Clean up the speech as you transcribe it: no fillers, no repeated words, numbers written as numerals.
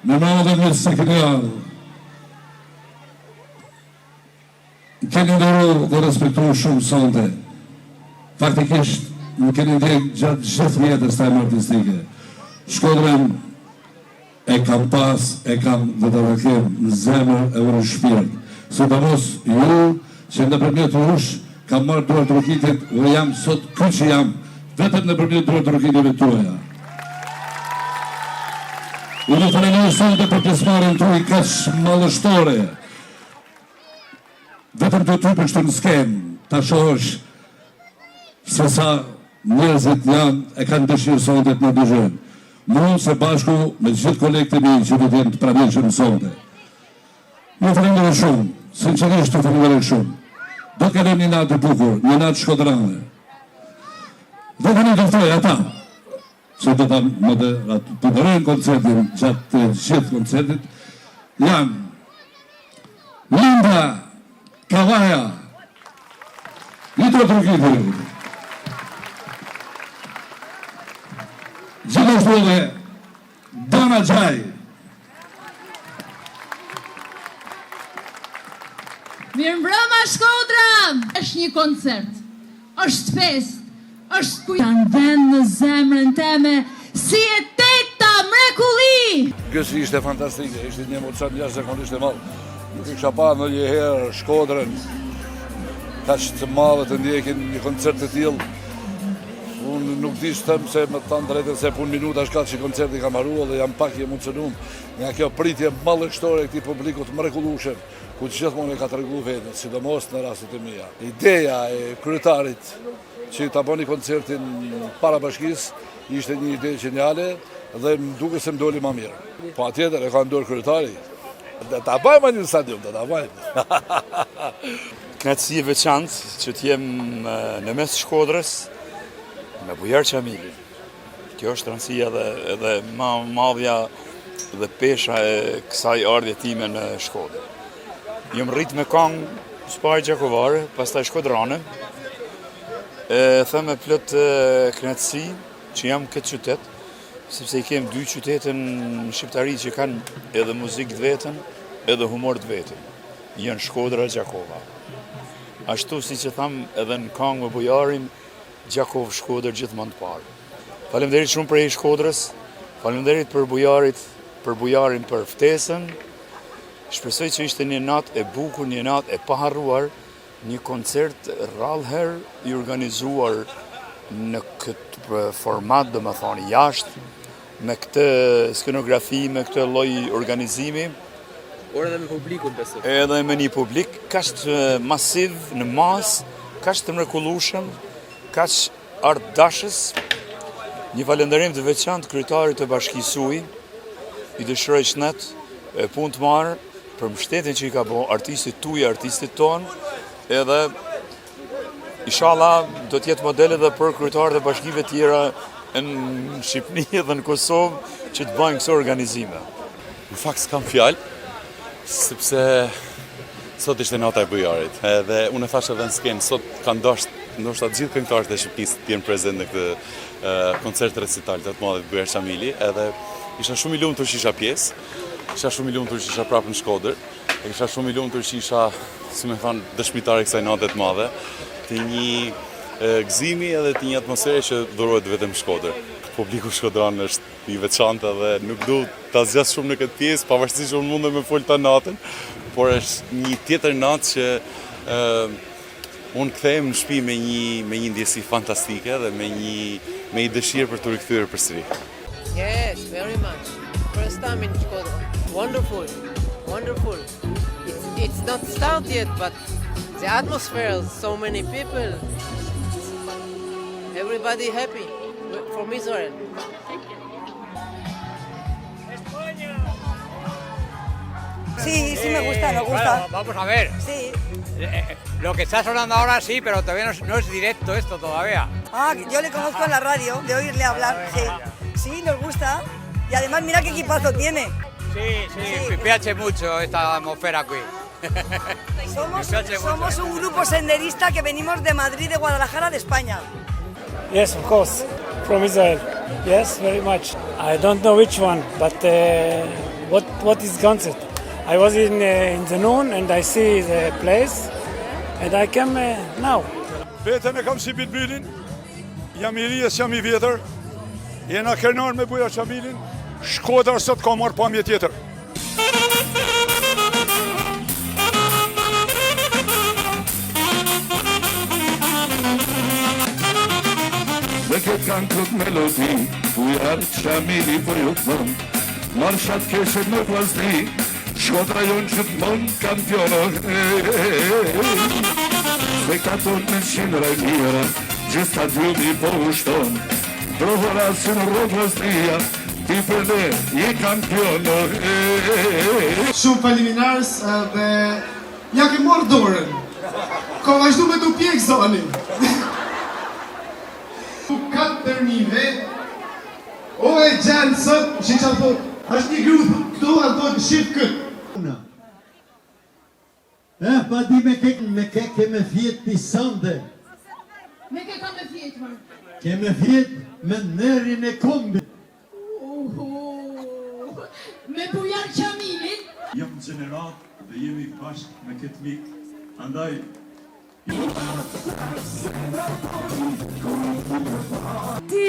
Mirëmbrëma dhe mirë se keni ardhur. Keni nderuar dhe respektuar shumë sonte. Faktikisht më keni ndjek gjatë gjithë jetës time artistike. Shkodrën e kam pas, e kam dhe të kem në zemër e në shpirt. Sidomos ju që nëpërmjet jush kam marrë duart rrokitit dhe jam sot ky që jam vetëm nëpërmjet duart rrokitjeve tuaja. Unë falenderoj sonte për pjesëmarrjen tuaj kaq mallështore. Vetëm të ty për shtë në skenë, ta shohësh se sa njerëzit janë e kanë dëshirë sonte të në dëgjojnë. Mu se bashku me gjithë kolegët e mi që do të jenë të pranishëm sonte. Ju falenderoj shumë, sinqerisht ju falenderoj shumë. Do të kalojmë një natë të bukur, një natë shkodrane. Do të një të ata që do të moderojnë koncertin gjatë gjithë koncertit, janë Linda Kavaja, një të rrugitër, gjithashtu dhe Dana Gjaj. Mirëmbrëma Shkodra! Është një koncert, është fest, është ku janë vend në zemrën teme, si e teta mrekulli! Kësi ishte fantastike, ishte një emocion jashtëzakonisht i madh. Nuk isha pa ndonjëherë Shkodrën kaq të madhe të ndjekin një koncert të tillë. Unë nuk di të them se me të thënë drejtën se punë minuta shkallë që koncerti ka marruar dhe jam pak i emocionuar nga kjo pritje mallëkështore e këtij publiku të mrekullueshëm, ku gjithmonë e ka treguar veten, sidomos në rastet e mia. Ideja e kryetarit që ta bëni koncertin para bashkisë ishte një ide geniale dhe më duket se më doli më mirë. Po atjetër e ka ndorë kryetari. Dhe ta bëjmë një stadium, dhe ta bëjmë. Kënaqësi e veçantë që t'jem në mes Shkodrës me Bujar Qamili. Kjo është rëndësia edhe madhja dhe pesha e kësaj ardhje time në Shkodër. Jam rrit me këngë Spaj Gjakovare, pastaj Shkodrane. Them me plot kënaqësi që jam këtë qytet, sepse i kem dy qytete në shqiptari që kanë edhe muzikë të vetën, edhe humor të vetën. Janë Shkodra e Gjakova. Ashtu si që tham edhe në këngë me Bujarin, Gjakov Shkodër gjithmonë të parë. Faleminderit shumë për Shkodrës, faleminderit për Bujarin për ftesën. Shpresoj që ishte një natë e bukur, një natë e paharruar, një koncert rrallëherë i organizuar në këtë format, do më thoni jashtë, me këtë skenografi, me këtë lloj organizimi. Por edhe me publikun besoj. Edhe me një publik kaq të masiv në mas, kaq të mrekullueshëm, kaq ardashës. Një falënderim të veçantë kryetarit të Bashkisë Uj, i dëshiroj shëndet e punë të marrë për mbështetjen që i ka bërë artistit tuaj, artistit tonë, edhe inshallah do të jetë model edhe për kryetarët e bashkive tjera në Shqipëri dhe në Kosovë që të bëjnë këto organizime. Në fakt s'kam fjalë, sepse sot ishte nata e Bujarit. Edhe unë e thash edhe në skenë, sot kanë ndoshta gjithë këngëtarët e Shqipërisë të jenë prezent në këtë koncert recital të madh të Bujar Qamili, edhe isha shumë i lumtur që isha pjesë. Isha shumë i lumtur që isha prapë në Shkodër. Isha shumë i lumtur që isha, si më thon, dëshmitar i kësaj nate të madhe, të një gëzimi edhe të një atmosfere që dhurohet vetëm në Shkodër. Publiku shkodran është i veçantë dhe nuk du ta zgjas shumë në këtë pjesë, pavarësisht që unë mundem me fol ta natën, por është një tjetër natë që unë kthehem në shtëpi me një ndjesi fantastike dhe me një dëshirë për të rikthyer përsëri. Yes, very much. First time in Shkodra. Wonderful, wonderful. It's not started yet, but the atmosphere, so many people, everybody happy from Israel. Sí, sí me gusta, me gusta. Bueno, vamos a ver. Sí. Lo que está sonando ahora sí, pero todavía no es directo esto todavía. Ah, yo le conozco en la radio, de oírle hablar, sí. Sí, nos gusta. Y además mira qué equipazo tiene. Sí, me piace mucho esta atmósfera aquí. Somos un grupo senderista que venimos de Madrid, de Guadalajara, de España. Yes, of course, from Israel. Yes, very much. I don't know which one, but what is concert? I was in the noon and I see the place and I came now. Vetën e kam si Bilbilin, jam I rijes, jam I vjetër, jena krenar me Buja Qamilin, Shkodra sot ka marrë pamje tjetër. Dhe këtë kanë këtë melodi, Buja Qamili për ju të mënë, marshat keshe në vazdi, Shkodra jonë që të mënë kampionë. Spektator në qindra I mira, gjithë stadiumi po ushton, Prohora si në rrët vazdia, ti për ne je kampionë. Shumë faleminars dhe ja ke morë dorën. Ka vazhdu me të pjekë zoni. 4.000 vet. O e gjanë sot, që që thot, është një gru, këto a thot, shqip këtë. Pa di me ke me fjetë pisande. Me ke ka me fjetë, mërë. Ke me fjetë me nërin e kombi. Me Bujar Qamilin. Jam gjenerat dhe jemi bashkë me këtë mik. Andaj, Ti